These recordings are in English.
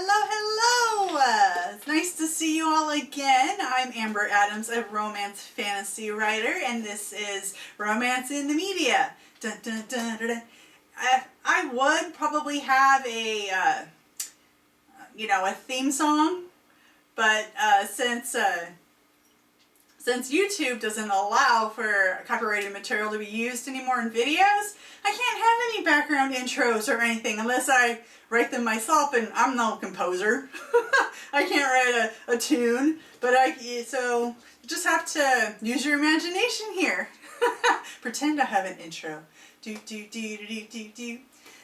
Hello, hello! It's nice to see you all again. I'm Amber Adams, a romance fantasy writer, and this is Romance in the Media. Dun, dun, dun, dun, dun. I would probably have a theme song, but since YouTube doesn't allow for copyrighted material to be used anymore in videos, I can't have any background intros or anything unless I write them myself, and I'm no composer. I can't write a tune, but so you just have to use your imagination here. Pretend I have an intro. Do, do, do, do, do, do.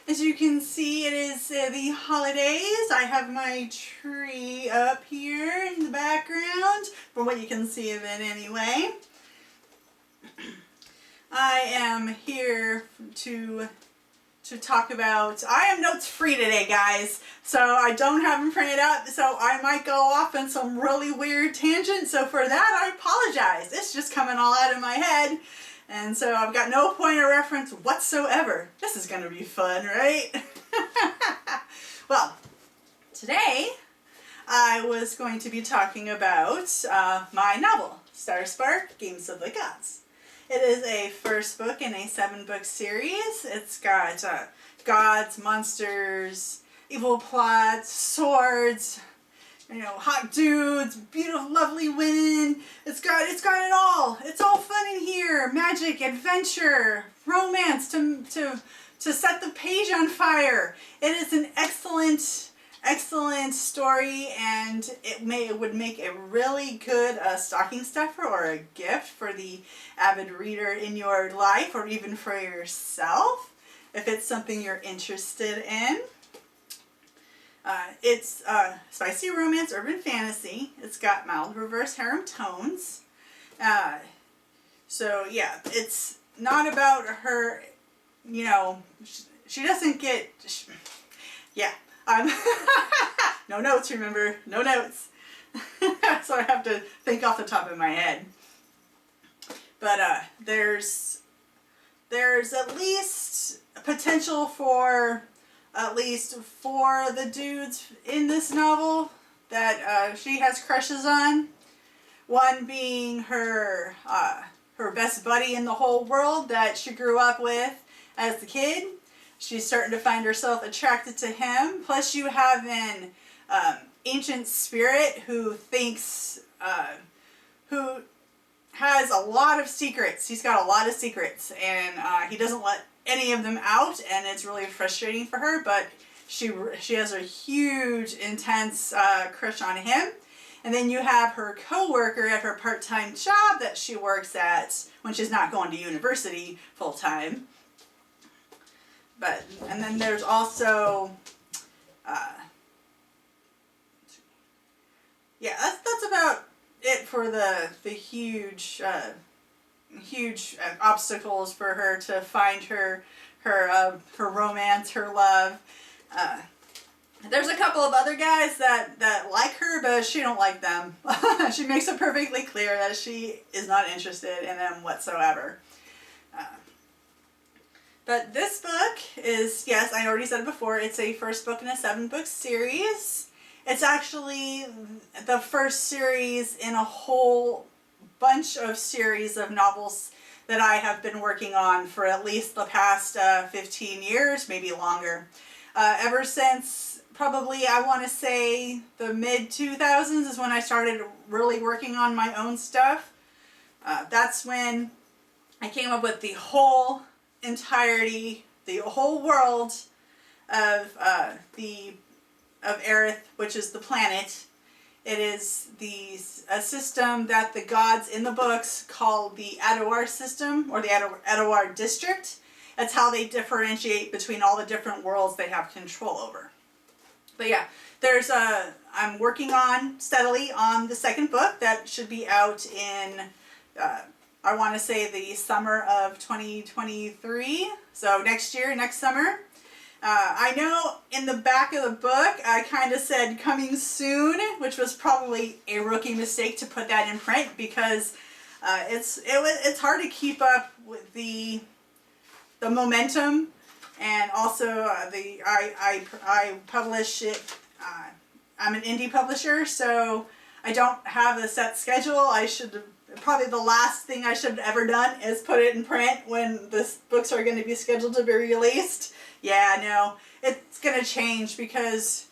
As you can see, it is the holidays. I have my tree up here in the background, from what you can see of it anyway. I am here to talk about, I am notes free today, guys, so I don't have them printed up, so I might go off on some really weird tangents, so for that I apologize. It's just coming all out of my head. And so I've got no point of reference whatsoever. This is going to be fun, right? Well, today I was going to be talking about my novel, Starspark: Games of the Gods. It is a first book in a 7-book series. It's got gods, monsters, evil plots, swords, hot dudes, beautiful, lovely women. It's got it all. It's all fun in here. Magic, adventure, romance to set the page on fire. It is an excellent story, and it would make a really good stocking stuffer or a gift for the avid reader in your life, or even for yourself if it's something you're interested in. It's spicy romance, urban fantasy. It's got mild reverse harem tones. So yeah, it's not about her, she doesn't get, yeah. No notes, remember, no notes. So I have to think off the top of my head. But there's at least potential for at least 4 of the dudes in this novel that she has crushes on. One being her best buddy in the whole world that she grew up with as a kid. She's starting to find herself attracted to him. Plus you have an ancient spirit who thinks, who has a lot of secrets. He's got a lot of secrets, and he doesn't let any of them out, and it's really frustrating for her, but she has a huge, intense crush on him. And then you have her co-worker at her part-time job that she works at when she's not going to university full-time. And then there's also, yeah, that's about it for the huge obstacles for her to find her romance, her love. There's a couple of other guys that like her, but she don't like them. She makes it perfectly clear that she is not interested in them whatsoever. But this book is, yes, I already said it before, it's a first book in a 7-book series. It's actually the first series in a whole bunch of series of novels that I have been working on for at least the past 15 years, maybe longer. Ever since probably, I want to say, the mid-2000s is when I started really working on my own stuff. That's when I came up with the whole entirety, the whole world of Aerith, which is the planet. It is a system that the gods in the books call the Adawar system, or the Adawar district. That's how they differentiate between all the different worlds they have control over. But yeah, I'm working steadily on the 2nd book that should be out in, I want to say, the summer of 2023. So next summer. I know in the back of the book I kind of said coming soon, which was probably a rookie mistake to put that in print, because it's hard to keep up with the momentum, and also I publish it I'm an indie publisher, so I don't have a set schedule. I should probably the last thing I should have ever done is put it in print when the books are going to be scheduled to be released. Yeah, no, it's going to change because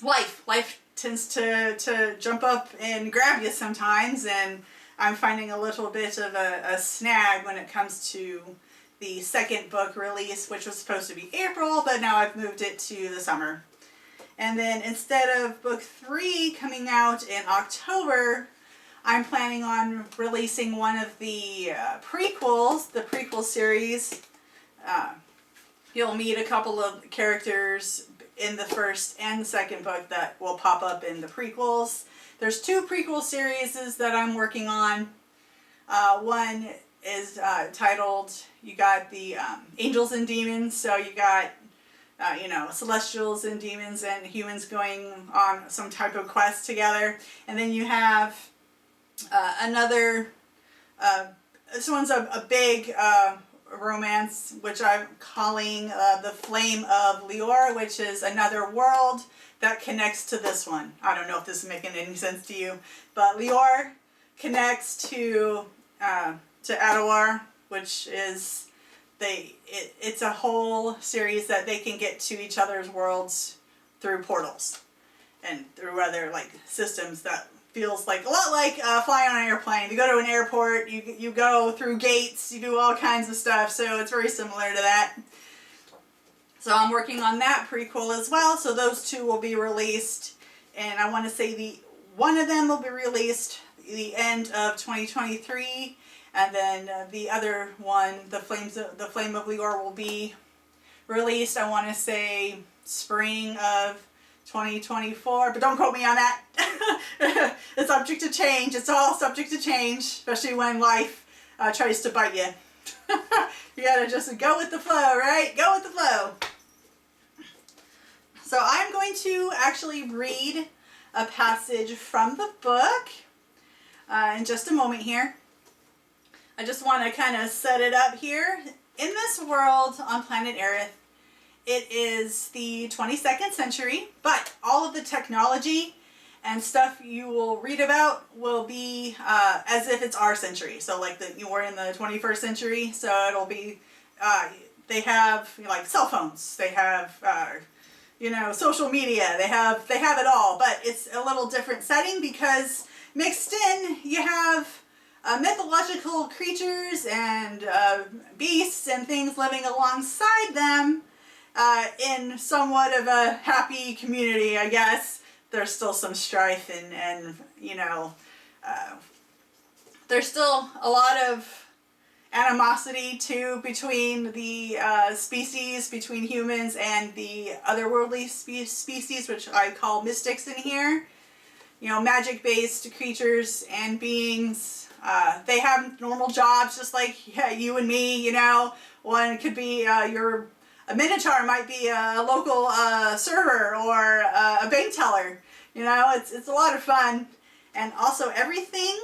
life tends to jump up and grab you sometimes, and I'm finding a little bit of a snag when it comes to the second book release, which was supposed to be April, but now I've moved it to the summer. And then instead of book 3 coming out in October, I'm planning on releasing one of the prequels, the prequel series. You'll meet a couple of characters in the first and the second book that will pop up in the prequels. There's 2 prequel series that I'm working on. One is titled, you got the angels and demons, so you got celestials and demons and humans going on some type of quest together. And then you have another, this one's a big romance, which I'm calling The Flame of Lior, which is another world that connects to this one. I don't know if this is making any sense to you, but Lior connects to Adawar, which is it's a whole series that they can get to each other's worlds through portals and through other systems that feels like a lot like flying on an airplane. You go to an airport, you go through gates, you do all kinds of stuff, so it's very similar to that. So I'm working on that prequel as well, so those 2 will be released, and I want to say one of them will be released the end of 2023, and then the other one, The Flame of Lior, will be released, I want to say, spring of 2024, but don't quote me on that. It's subject to change. It's all subject to change, especially when life tries to bite you. You gotta just go with the flow, right? Go with the flow. So I'm going to actually read a passage from the book in just a moment here. I just want to kind of set it up here. In this world on planet Earth, it is the 22nd century, but all of the technology and stuff you will read about will be as if it's our century. So we're in the 21st century, so it'll be, they have cell phones, they have social media, they have it all, but it's a little different setting because mixed in you have mythological creatures and beasts and things living alongside them in somewhat of a happy community, I guess. There's still some strife and there's still a lot of animosity too between the species, between humans and the otherworldly species, which I call mystics in here. Magic-based creatures and beings. They have normal jobs just like you and me, One could be a minotaur might be a local server or a bank teller. It's a lot of fun. And also everything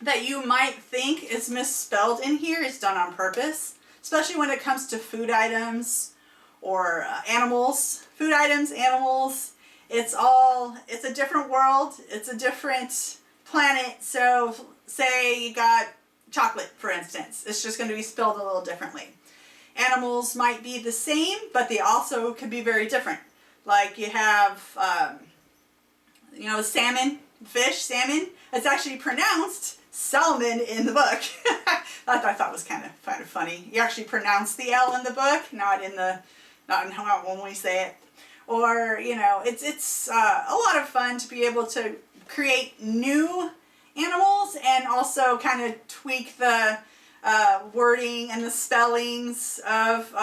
that you might think is misspelled in here is done on purpose, especially when it comes to food items or animals. Food items, animals, it's a different world, it's a different planet. So say you got chocolate, for instance, it's just going to be spelled a little differently. Animals might be the same, but they also could be very different. Like you have, salmon, salmon. It's actually pronounced salmon in the book. That I thought was kind of funny. You actually pronounce the L in the book, not in how when we say it. Or it's a lot of fun to be able to create new animals and also kind of tweak the wording and the spellings of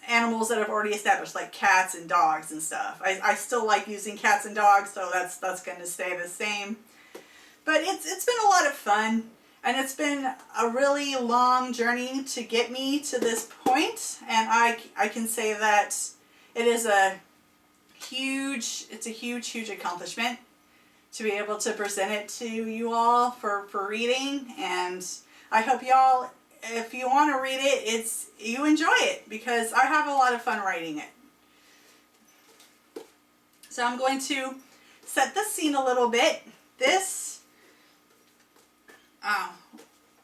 animals that I've already established, like cats and dogs and stuff. I still like using cats and dogs, so that's going to stay the same. But it's been a lot of fun, and it's been a really long journey to get me to this point, and I can say that it is a huge accomplishment to be able to present it to you all for reading, and I hope y'all, if you want to read it, you enjoy it, because I have a lot of fun writing it. So I'm going to set the scene a little bit. This,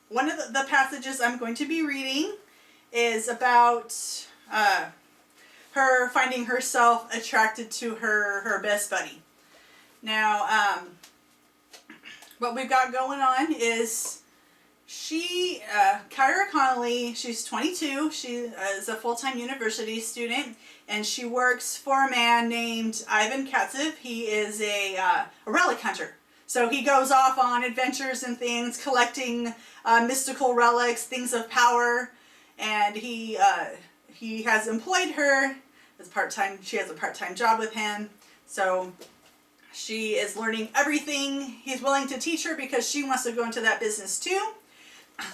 one of the passages I'm going to be reading is about her finding herself attracted to her best buddy. Now, what we've got going on is Kyra Connolly, she's 22, she is a full-time university student, and she works for a man named Ivan Katsev. He is a relic hunter. So he goes off on adventures and things, collecting mystical relics, things of power, and he has employed her as part-time. She has a part-time job with him, so she is learning everything he's willing to teach her because she wants to go into that business too.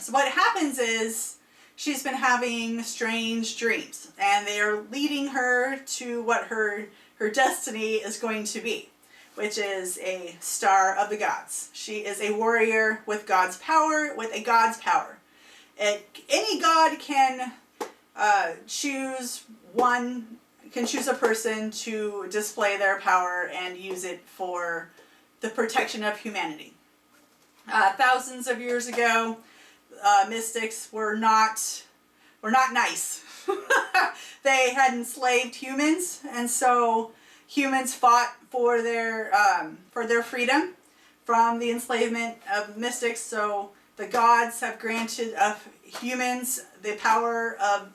So what happens is she's been having strange dreams, and they are leading her to what her destiny is going to be, which is a star of the gods. She is a warrior with God's power, with a God's power. Any god can choose a person to display their power and use it for the protection of humanity. Thousands of years ago, mystics were not nice. They had enslaved humans, and so humans fought for their freedom from the enslavement of mystics. So the gods have granted of humans the power of,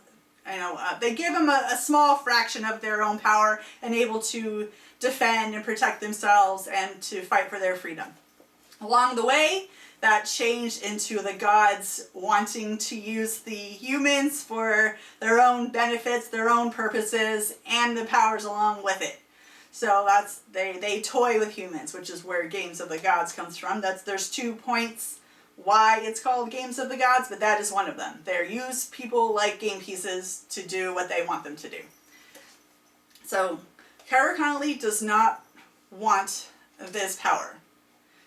they give them a small fraction of their own power and able to defend and protect themselves and to fight for their freedom. Along the way, that changed into the gods wanting to use the humans for their own benefits, their own purposes, and the powers along with it. So they toy with humans, which is where Games of the Gods comes from. There's 2 points why it's called Games of the Gods, but that is one of them. They use people like game pieces to do what they want them to do. So Kyra Connolly does not want this power.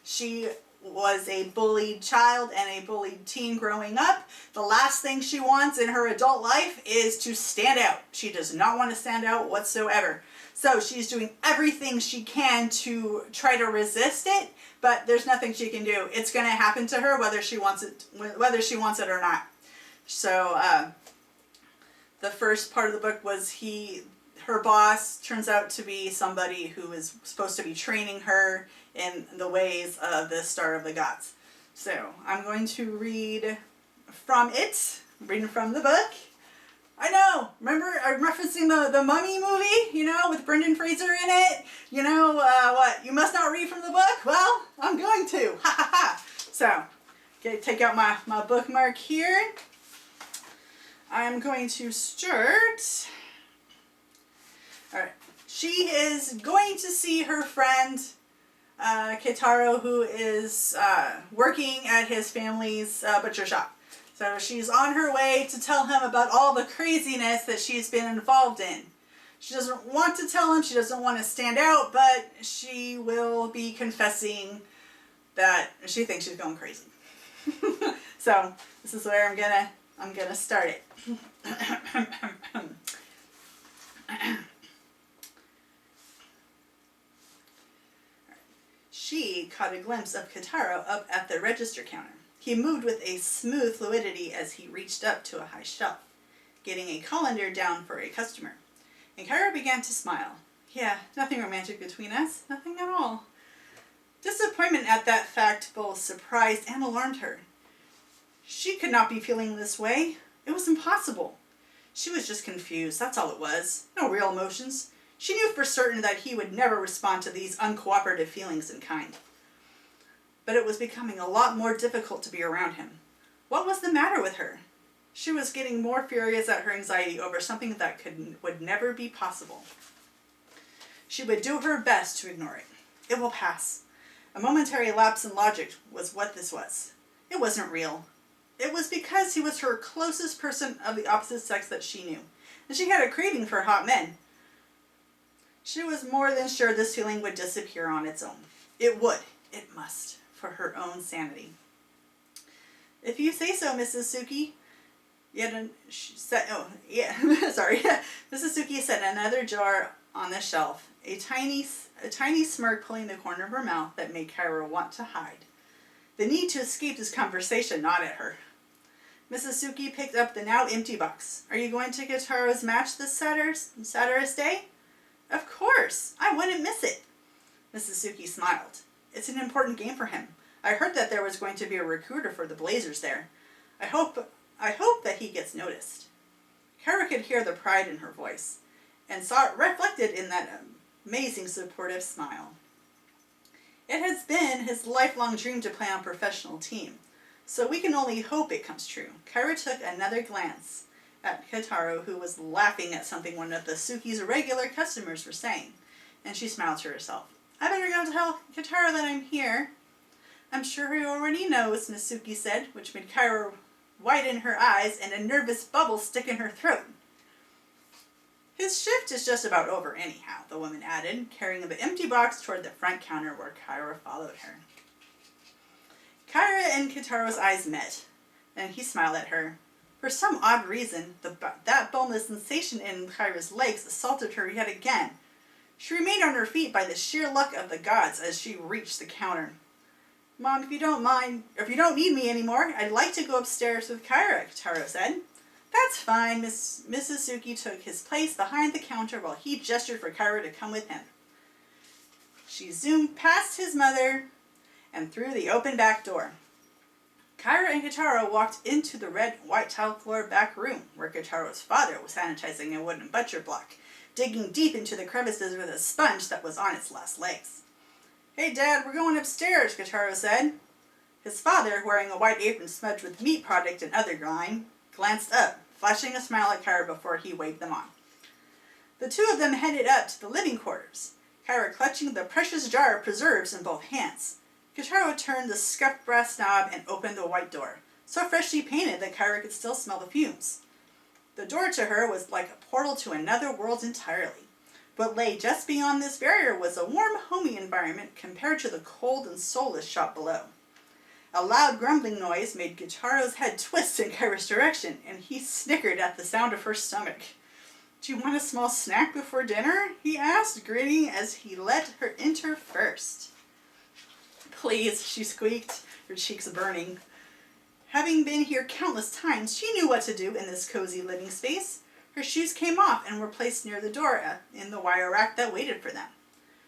She was a bullied child and a bullied teen growing up. The last thing she wants in her adult life is to stand out. She does not want to stand out whatsoever. So she's doing everything she can to try to resist it, but there's nothing she can do. It's going to happen to her whether she wants it or not. So the first part of the book was her boss turns out to be somebody who is supposed to be training her in the ways of the Star of the Gods. So I'm going to read from the book. I know, remember I'm referencing the Mummy movie, with Brendan Fraser in it? What, you must not read from the book? Well, I'm going to, ha ha ha. So, okay, take out my bookmark here. I'm going to start. Alright, she is going to see her friend, Keitaro, who is working at his family's butcher shop. So she's on her way to tell him about all the craziness that she's been involved in. She doesn't want to tell him, she doesn't want to stand out, but she will be confessing that she thinks she's going crazy. So this is where I'm gonna start it. She caught a glimpse of Keitaro up at the register counter. He moved with a smooth fluidity as he reached up to a high shelf, getting a colander down for a customer. And Kyra began to smile. Yeah, nothing romantic between us. Nothing at all. Disappointment at that fact both surprised and alarmed her. She could not be feeling this way. It was impossible. She was just confused, that's all it was. No real emotions. She knew for certain that he would never respond to these uncooperative feelings in kind. But it was becoming a lot more difficult to be around him. What was the matter with her? She was getting more furious at her anxiety over something that would never be possible. She would do her best to ignore it. It will pass. A momentary lapse in logic was what this was. It wasn't real. It was because he was her closest person of the opposite sex that she knew, and she had a craving for hot men. She was more than sure this feeling would disappear on its own. It would. It must. For her own sanity. If you say so, Mrs. Suki. Mrs. Suki set another jar on the shelf a tiny smirk pulling the corner of her mouth that made Kyra want to hide. The need to escape this conversation gnawed at her. Mrs. Suki picked up the now empty box. Are you going to Kitaro's match this Saturday's day? Of course. I wouldn't miss it. Mrs. Suki smiled. It's an important game for him. I heard that there was going to be a recruiter for the Blazers there. I hope that he gets noticed. Kyra could hear the pride in her voice and saw it reflected in that amazing supportive smile. It has been his lifelong dream to play on a professional team, so we can only hope it comes true. Kyra took another glance at Kitaro, who was laughing at something one of the Suki's regular customers were saying, and she smiled to herself. I better go tell Kitaro that I'm here. I'm sure he already knows, Miss Suki said, which made Kyra widen her eyes and a nervous bubble stick in her throat. His shift is just about over anyhow, the woman added, carrying the empty box toward the front counter where Kyra followed her. Kyra and Kitaro's eyes met, and he smiled at her. For some odd reason, that boneless sensation in Kyra's legs assaulted her yet again. She remained on her feet by the sheer luck of the gods as she reached the counter. Mom, if you don't need me anymore, I'd like to go upstairs with Kyra, Kitaro said. That's fine. Mrs. Suki took his place behind the counter while he gestured for Kyra to come with him. She zoomed past his mother and through the open back door. Kyra and Kitaro walked into the red and white tile floor back room where Kitaro's father was sanitizing a wooden butcher block, digging deep into the crevices with a sponge that was on its last legs. Hey, Dad, we're going upstairs, Kitaro said. His father, wearing a white apron smudged with meat product and other grime, glanced up, flashing a smile at Kyra before he waved them on. The two of them headed up to the living quarters, Kyra clutching the precious jar of preserves in both hands. Kitaro turned the scuffed brass knob and opened the white door, so freshly painted that Kyra could still smell the fumes. The door to her was like a portal to another world entirely. What lay just beyond this barrier was a warm, homey environment compared to the cold and soulless shop below. A loud grumbling noise made Kitaro's head twist in Kyra's direction, and he snickered at the sound of her stomach. Do you want a small snack before dinner? He asked, grinning as he let her enter first. Please, she squeaked, her cheeks burning. Having been here countless times, she knew what to do in this cozy living space. Her shoes came off and were placed near the door in the wire rack that waited for them.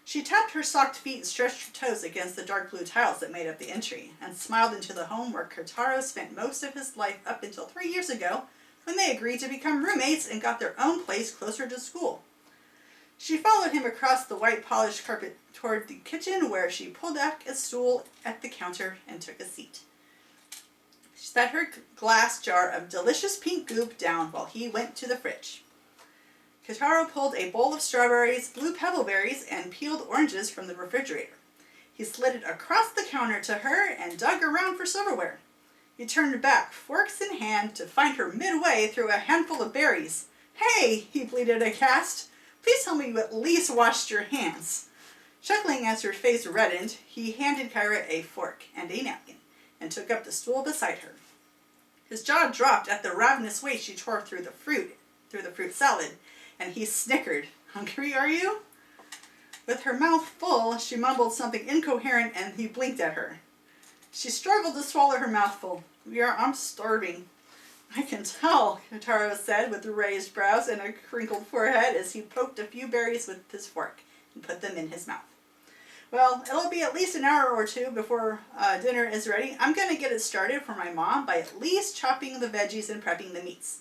She tapped her socked feet and stretched her toes against the dark blue tiles that made up the entry, and smiled into the home where Kitaro spent most of his life up until 3 years ago, when they agreed to become roommates and got their own place closer to school. She followed him across the white polished carpet toward the kitchen, where she pulled back a stool at the counter and took a seat. She set her glass jar of delicious pink goop down while he went to the fridge. Kitaro pulled a bowl of strawberries, blue pebbleberries, and peeled oranges from the refrigerator. He slid it across the counter to her and dug around for silverware. He turned back, forks in hand, to find her midway through a handful of berries. Hey, he bleated aghast. Please tell me you at least washed your hands. Chuckling as her face reddened, he handed Kyra a fork and a napkin and took up the stool beside her. His jaw dropped at the ravenous way she tore through the fruit salad, and he snickered. Hungry, are you? With her mouth full, she mumbled something incoherent, and he blinked at her. She struggled to swallow her mouthful. I'm starving. I can tell, Kitaro said with raised brows and a crinkled forehead as he poked a few berries with his fork and put them in his mouth. Well, it'll be at least an hour or two before dinner is ready. I'm going to get it started for my mom by at least chopping the veggies and prepping the meats.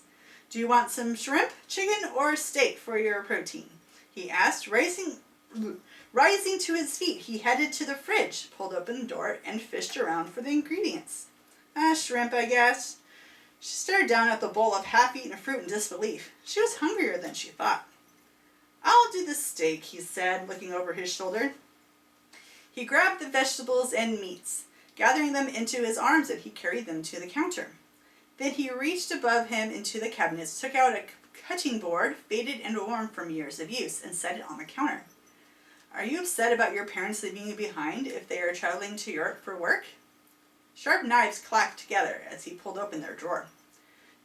Do you want some shrimp, chicken, or steak for your protein? He asked, rising to his feet. He headed to the fridge, pulled open the door, and fished around for the ingredients. Shrimp, I guess. She stared down at the bowl of half-eaten fruit in disbelief. She was hungrier than she thought. I'll do the steak, he said, looking over his shoulder. He grabbed the vegetables and meats, gathering them into his arms, and he carried them to the counter. Then he reached above him into the cabinets, took out a cutting board, faded and worn from years of use, and set it on the counter. Are you upset about your parents leaving you behind if they are traveling to Europe for work? Sharp knives clacked together as he pulled open their drawer.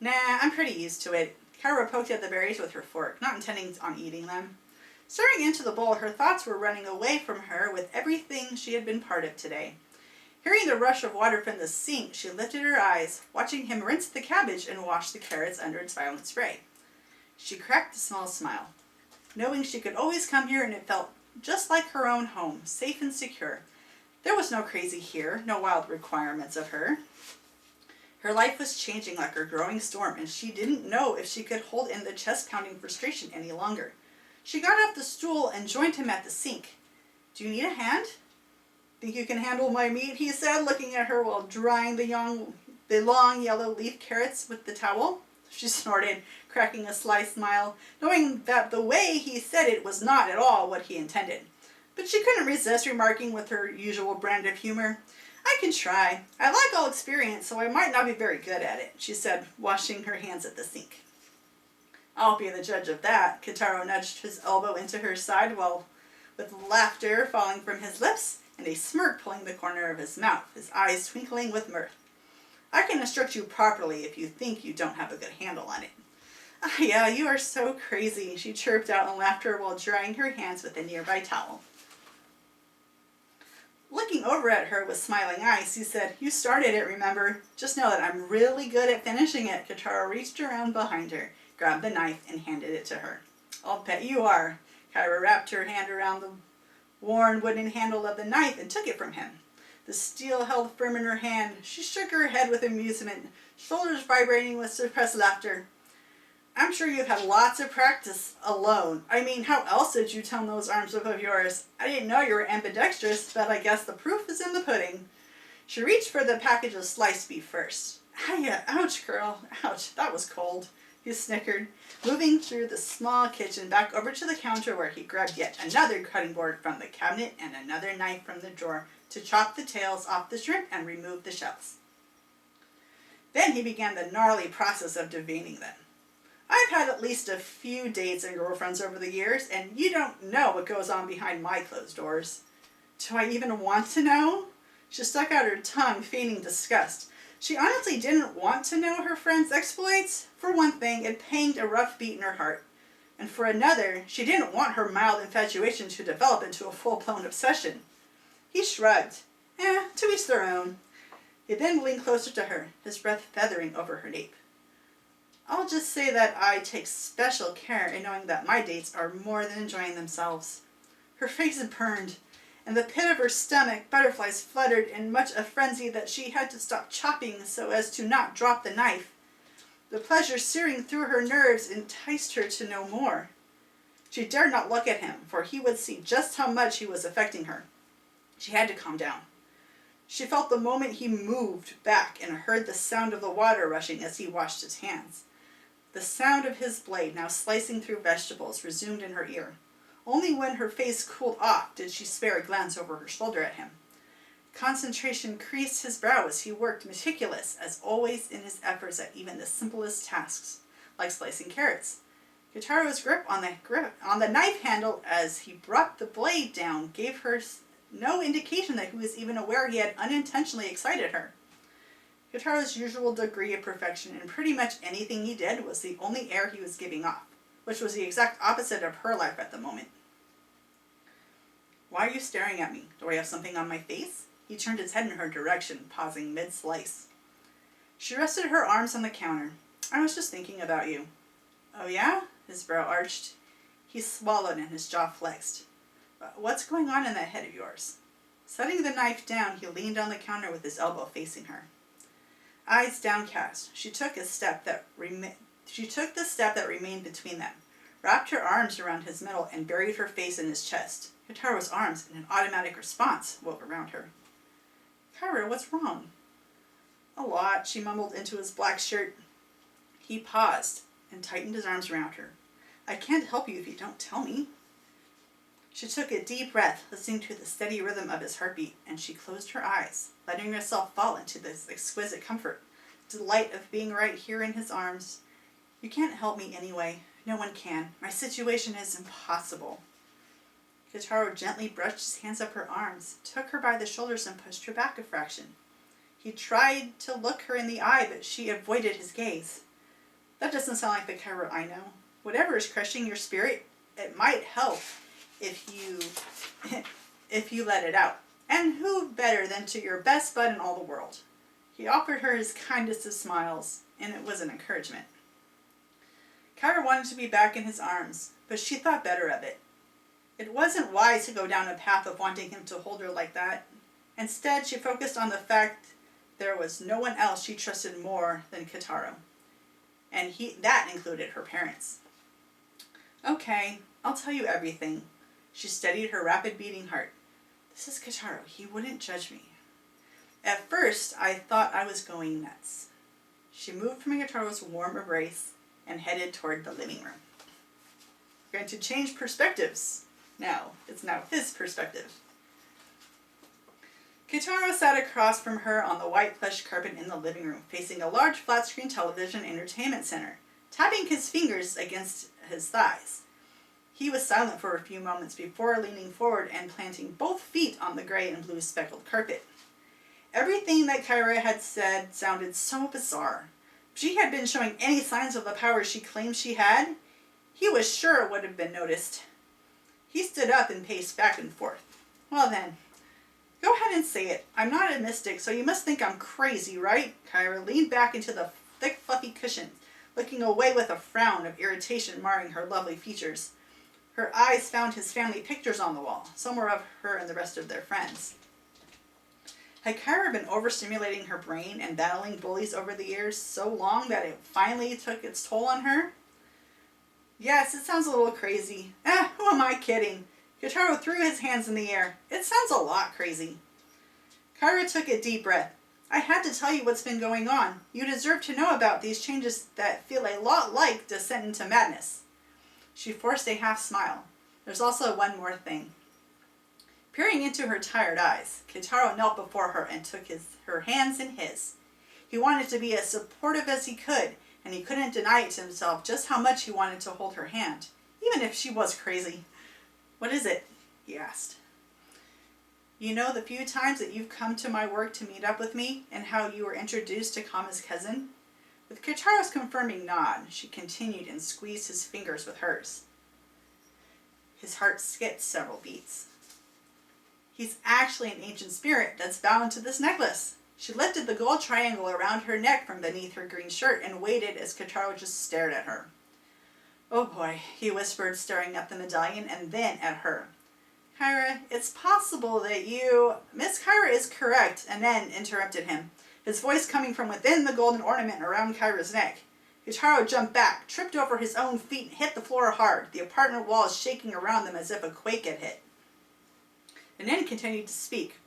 Nah, I'm pretty used to it. Kyra poked at the berries with her fork, not intending on eating them. Staring into the bowl, her thoughts were running away from her with everything she had been part of today. Hearing the rush of water from the sink, she lifted her eyes, watching him rinse the cabbage and wash the carrots under its violent spray. She cracked a small smile, knowing she could always come here and it felt just like her own home, safe and secure. There was no crazy here, no wild requirements of her. Her life was changing like a growing storm, and she didn't know if she could hold in the chest-pounding frustration any longer. She got off the stool and joined him at the sink. "Do you need a hand?" "Think you can handle my meat?" he said, looking at her while drying the long yellow leaf carrots with the towel. She snorted, cracking a sly smile, knowing that the way he said it was not at all what he intended. But she couldn't resist remarking with her usual brand of humor, "I can try. I lack all experience, so I might not be very good at it," she said, washing her hands at the sink. "I'll be the judge of that." Kotaro nudged his elbow into her side while, with laughter falling from his lips and a smirk pulling the corner of his mouth, his eyes twinkling with mirth. "I can instruct you properly if you think you don't have a good handle on it." "Ah, yeah, you are so crazy," she chirped out in laughter while drying her hands with a nearby towel. Looking over at her with smiling eyes, he said, "You started it, remember? Just know that I'm really good at finishing it." Kotaro reached around behind her, grabbed the knife, and handed it to her. "I'll bet you are." Kyra wrapped her hand around the worn wooden handle of the knife and took it from him. The steel held firm in her hand. She shook her head with amusement, shoulders vibrating with suppressed laughter. "I'm sure you've had lots of practice alone. I mean, how else did you tone those arms up of yours? I didn't know you were ambidextrous, but I guess the proof is in the pudding." She reached for the package of sliced beef first. "Hiya, ouch, girl, ouch, that was cold," he snickered, moving through the small kitchen back over to the counter where he grabbed yet another cutting board from the cabinet and another knife from the drawer to chop the tails off the shrimp and remove the shells. Then he began the gnarly process of deveining them. "I've had at least a few dates and girlfriends over the years, and you don't know what goes on behind my closed doors." "Do I even want to know?" She stuck out her tongue, feigning disgust. She honestly didn't want to know her friend's exploits. For one thing, it panged a rough beat in her heart. And for another, she didn't want her mild infatuation to develop into a full-blown obsession. He shrugged. To each their own. He then leaned closer to her, his breath feathering over her nape. "I'll just say that I take special care in knowing that my dates are more than enjoying themselves." Her face burned. In the pit of her stomach, butterflies fluttered in much a frenzy that she had to stop chopping so as to not drop the knife. The pleasure searing through her nerves enticed her to know more. She dared not look at him, for he would see just how much he was affecting her. She had to calm down. She felt the moment he moved back and heard the sound of the water rushing as he washed his hands. The sound of his blade, now slicing through vegetables, resumed in her ear. Only when her face cooled off did she spare a glance over her shoulder at him. Concentration creased his brow as he worked, meticulous, as always in his efforts at even the simplest tasks, like slicing carrots. Kotaro's grip on the knife handle as he brought the blade down gave her no indication that he was even aware he had unintentionally excited her. Kotaro's usual degree of perfection in pretty much anything he did was the only air he was giving off, which was the exact opposite of her life at the moment. "Why are you staring at me? Do I have something on my face?" He turned his head in her direction, pausing mid-slice. She rested her arms on the counter. "I was just thinking about you." "Oh yeah?" His brow arched. He swallowed and his jaw flexed. "What's going on in that head of yours?" Setting the knife down, he leaned on the counter with his elbow facing her. Eyes downcast, she took the step that remained between them, wrapped her arms around his middle, and buried her face in his chest. Kotaro's arms, in an automatic response, wove around her. "Kyra, what's wrong?" "A lot," she mumbled into his black shirt. He paused and tightened his arms around her. "I can't help you if you don't tell me." She took a deep breath, listening to the steady rhythm of his heartbeat, and she closed her eyes, letting herself fall into this exquisite comfort, delight of being right here in his arms. "You can't help me anyway. No one can. My situation is impossible." Kotaro gently brushed his hands up her arms, took her by the shoulders, and pushed her back a fraction. He tried to look her in the eye, but she avoided his gaze. "That doesn't sound like the Kyra I know. Whatever is crushing your spirit It might help if you if you let it out. And who better than to your best bud in all the world? He offered her his kindest of smiles, and it was an encouragement. Kyra wanted to be back in his arms, but she thought better of it. It wasn't wise to go down a path of wanting him to hold her like that. Instead, she focused on the fact there was no one else she trusted more than Kotaro. And that included her parents. Okay, I'll tell you everything. She steadied her rapid beating heart. This is Kotaro. He wouldn't judge me. At first, I thought I was going nuts. She moved from Kotaro's warm embrace and headed toward the living room. We're going to change perspectives. Now, it's now his perspective. Kotaro sat across from her on the white plush carpet in the living room, facing a large flat-screen television entertainment center, tapping his fingers against his thighs. He was silent for a few moments before leaning forward and planting both feet on the gray and blue speckled carpet. Everything that Kyra had said sounded so bizarre. If she had been showing any signs of the power she claimed she had, he was sure it would have been noticed. He stood up and paced back and forth. Well then, go ahead and say it. I'm not a mystic, so you must think I'm crazy, right? Kyra leaned back into the thick, fluffy cushions, looking away with a frown of irritation marring her lovely features. Her eyes found his family pictures on the wall, somewhere of her and the rest of their friends. Had Kyra been overstimulating her brain and battling bullies over the years so long that it finally took its toll on her? Yes, it sounds a little crazy. Who am I kidding? Kotaro threw his hands in the air. It sounds a lot crazy. Kyra took a deep breath. I had to tell you what's been going on. You deserve to know about these changes that feel a lot like descent into madness. She forced a half smile. There's also one more thing. Peering into her tired eyes, Kotaro knelt before her and took her hands in his. He wanted to be as supportive as he could, and he couldn't deny it to himself just how much he wanted to hold her hand, even if she was crazy. What is it? He asked. You know the few times that you've come to my work to meet up with me, and how you were introduced to Kama's cousin? With Kotaro's confirming nod, she continued and squeezed his fingers with hers. His heart skipped several beats. He's actually an ancient spirit that's bound to this necklace. She lifted the gold triangle around her neck from beneath her green shirt and waited as Kotaro just stared at her. Oh boy, he whispered, staring at the medallion and then at her. Kyra, it's possible that you... Miss Kyra is correct, and then interrupted him, his voice coming from within the golden ornament around Kyra's neck. Kotaro jumped back, tripped over his own feet, and hit the floor hard, the apartment walls shaking around them as if a quake had hit. And then continued to speak.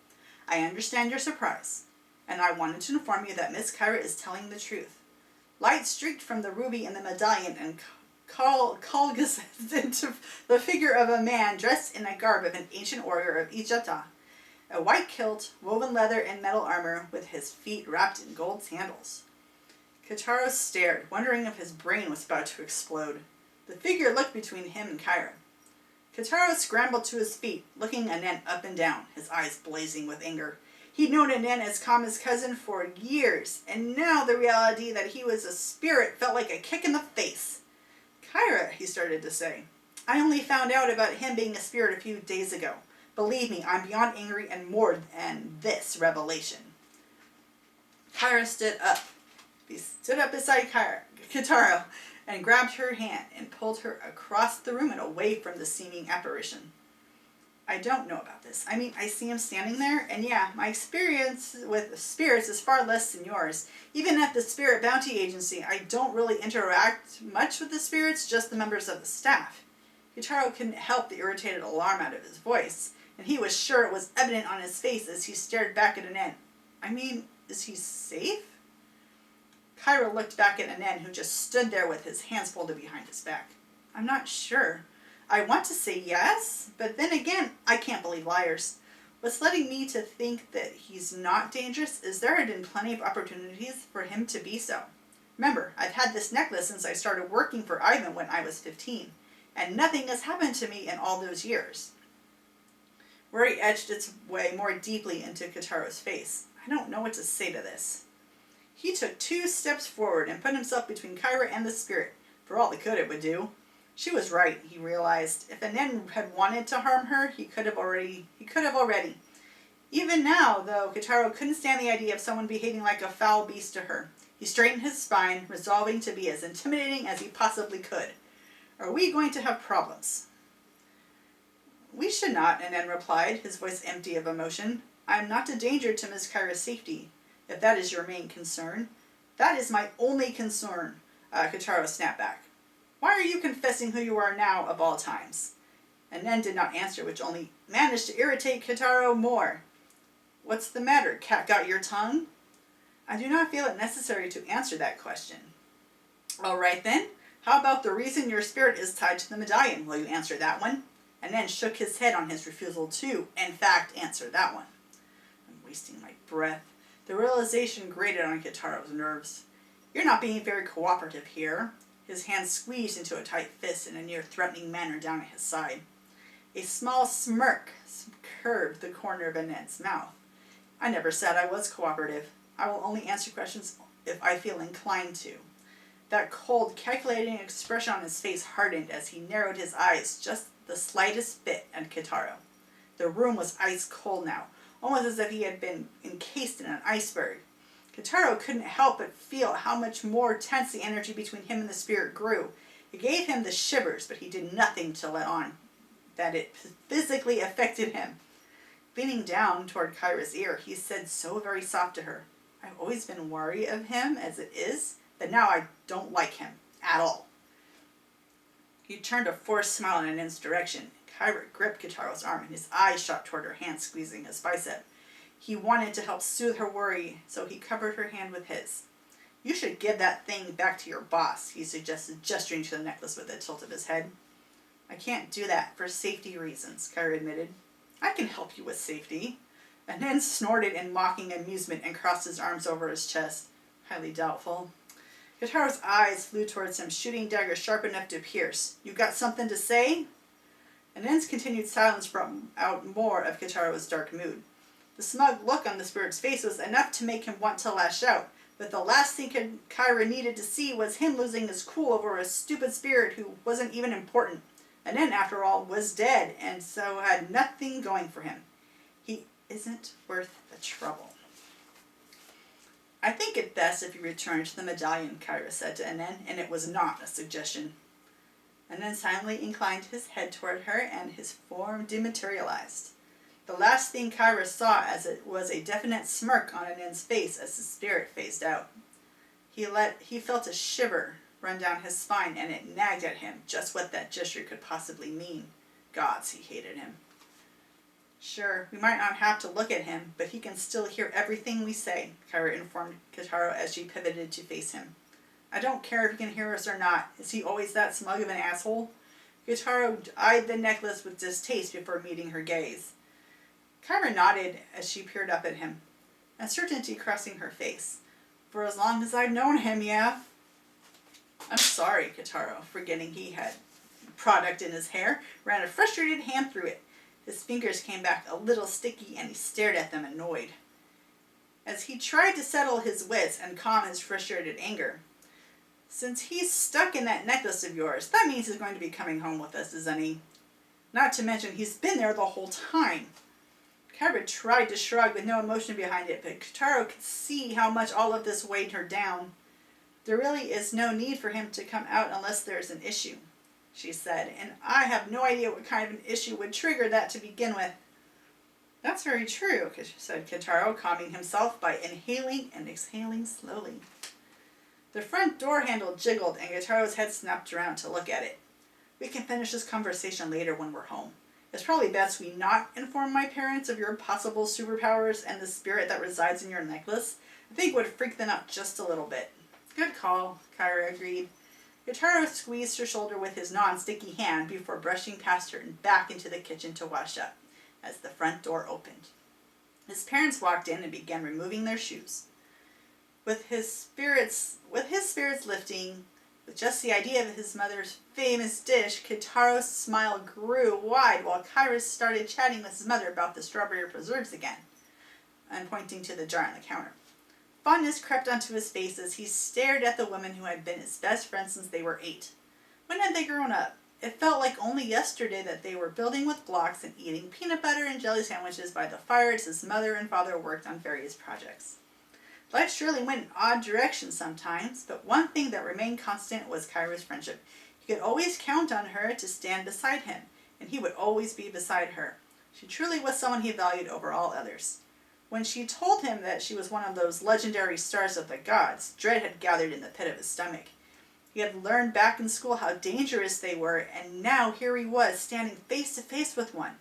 I understand your surprise, and I wanted to inform you that Miss Kyra is telling the truth. Light streaked from the ruby in the medallion and coalesced into the figure of a man dressed in a garb of an ancient warrior of Egypta. A white kilt, woven leather and metal armor, with his feet wrapped in gold sandals. Kotaro stared, wondering if his brain was about to explode. The figure looked between him and Kyra. Kotaro scrambled to his feet, looking Anen up and down, his eyes blazing with anger. He'd known Anen as Kama's cousin for years, and now the reality that he was a spirit felt like a kick in the face. Kyra, he started to say, I only found out about him being a spirit a few days ago. Believe me, I'm beyond angry and more than this revelation. Kyra stood up. He stood up beside Kotaro and grabbed her hand and pulled her across the room and away from the seeming apparition. I don't know about this. I mean, I see him standing there, and yeah, my experience with spirits is far less than yours. Even at the Spirit Bounty Agency, I don't really interact much with the spirits, just the members of the staff. Kotaro couldn't help the irritated alarm out of his voice, and he was sure it was evident on his face as he stared back at Anen. I mean, is he safe? Kyra looked back at Anen, who just stood there with his hands folded behind his back. I'm not sure. I want to say yes, but then again, I can't believe liars. What's letting me to think that he's not dangerous is there had been plenty of opportunities for him to be so. Remember, I've had this necklace since I started working for Ivan when I was 15, and nothing has happened to me in all those years. Worry etched its way more deeply into Kotaro's face. I don't know what to say to this. He took 2 steps forward and put himself between Kyra and the spirit. For all the good it would do. She was right, he realized. If Anen had wanted to harm her, he could have already. Even now, though, Kotaro couldn't stand the idea of someone behaving like a foul beast to her. He straightened his spine, resolving to be as intimidating as he possibly could. Are we going to have problems? We should not, Anen replied, his voice empty of emotion. I am not a danger to Ms. Kyra's safety, if that is your main concern. That is my only concern, Kotaro snapped back. Why are you confessing who you are now, of all times? Anen did not answer, which only managed to irritate Kotaro more. What's the matter? Cat got your tongue? I do not feel it necessary to answer that question. All right then. How about the reason your spirit is tied to the medallion? Will you answer that one? Anen shook his head on his refusal to, in fact, answer that one. I'm wasting my breath. The realization grated on Kotaro's nerves. You're not being very cooperative here. His hand squeezed into a tight fist in a near-threatening manner down at his side. A small smirk curved the corner of Anen's mouth. I never said I was cooperative. I will only answer questions if I feel inclined to. That cold, calculating expression on his face hardened as he narrowed his eyes just the slightest bit at Kotaro. The room was ice cold now, almost as if he had been encased in an iceberg. Kotaro couldn't help but feel how much more tense the energy between him and the spirit grew. It gave him the shivers, but he did nothing to let on that it physically affected him. Leaning down toward Kyra's ear, he said so very soft to her, I've always been wary of him as it is, but now I don't like him at all. He turned a forced smile in Anen's direction. Kyra gripped Kotaro's arm and his eyes shot toward her hand, squeezing his bicep. He wanted to help soothe her worry, so he covered her hand with his. You should give that thing back to your boss, he suggested, gesturing to the necklace with a tilt of his head. I can't do that for safety reasons, Kyra admitted. I can help you with safety. Anen snorted in mocking amusement and crossed his arms over his chest. Highly doubtful. Kotaro's eyes flew towards him, shooting daggers sharp enough to pierce. You got something to say? Anen's continued silence brought out more of Kotaro's dark mood. The smug look on the spirit's face was enough to make him want to lash out, but the last thing Kyra needed to see was him losing his cool over a stupid spirit who wasn't even important. Anen, after all, was dead, and so had nothing going for him. He isn't worth the trouble. I think it best if you return to the medallion, Kyra said to Anen, and it was not a suggestion. Anen silently inclined his head toward her, and his form dematerialized. The last thing Kyra saw as it was a definite smirk on Anen's face as the spirit phased out. He felt a shiver run down his spine, and it nagged at him just what that gesture could possibly mean. Gods, he hated him. Sure, we might not have to look at him, but he can still hear everything we say, Kyra informed Kotaro as she pivoted to face him. I don't care if he can hear us or not. Is he always that smug of an asshole? Kotaro eyed the necklace with distaste before meeting her gaze. Kyra nodded as she peered up at him, uncertainty crossing her face. For as long as I've known him, yeah. I'm sorry, Kotaro, forgetting he had product in his hair, ran a frustrated hand through it. His fingers came back a little sticky, and he stared at them, annoyed. As he tried to settle his wits and calm his frustrated anger, since he's stuck in that necklace of yours, that means he's going to be coming home with us, isn't he? Not to mention he's been there the whole time. Kyra tried to shrug with no emotion behind it, but Kotaro could see how much all of this weighed her down. There really is no need for him to come out unless there's an issue, she said, and I have no idea what kind of an issue would trigger that to begin with. That's very true, said Kotaro, calming himself by inhaling and exhaling slowly. The front door handle jiggled, and Kotaro's head snapped around to look at it. We can finish this conversation later when we're home. It's probably best we not inform my parents of your possible superpowers and the spirit that resides in your necklace. I think it would freak them out just a little bit. Good call, Kyra agreed. Kotaro squeezed her shoulder with his non-sticky hand before brushing past her and back into the kitchen to wash up as the front door opened. His parents walked in and began removing their shoes. With his spirits lifting, with just the idea of his mother's famous dish, Kotaro's smile grew wide while Kyra started chatting with his mother about the strawberry preserves again, and pointing to the jar on the counter. Fondness crept onto his face as he stared at the woman who had been his best friend since they were 8. When had they grown up? It felt like only yesterday that they were building with blocks and eating peanut butter and jelly sandwiches by the fire as his mother and father worked on various projects. Life surely went in odd directions sometimes, but one thing that remained constant was Kyra's friendship. He could always count on her to stand beside him, and he would always be beside her. She truly was someone he valued over all others. When she told him that she was one of those legendary stars of the gods, dread had gathered in the pit of his stomach. He had learned back in school how dangerous they were, and now here he was, standing face to face with one.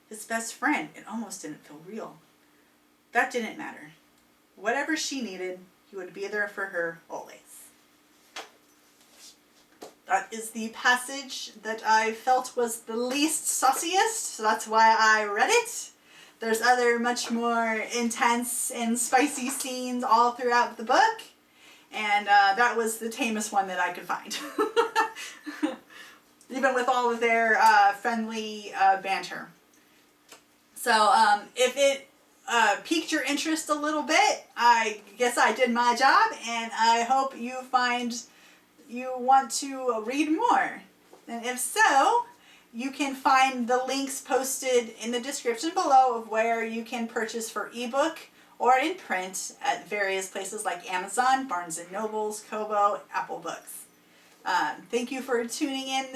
His best friend. It almost didn't feel real. That didn't matter. Whatever she needed, he would be there for her always. That is the passage that I felt was the least sauciest, so that's why I read it. There's other much more intense and spicy scenes all throughout the book. And that was the tamest one that I could find. Even with all of their friendly banter. So if it piqued your interest a little bit, I guess I did my job, and I hope you find you want to read more. And if so, you can find the links posted in the description below of where you can purchase for ebook or in print at various places like Amazon, Barnes & Nobles, Kobo, Apple Books. Thank you for tuning in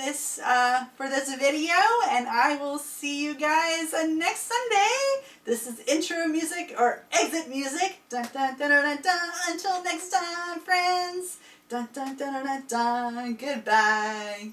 for this video, and I will see you guys next Sunday. This is intro music or exit music. Dun, dun, dun, dun, dun, dun. Until next time, friends. Dun, dun, dun, dun, dun, dun. Goodbye.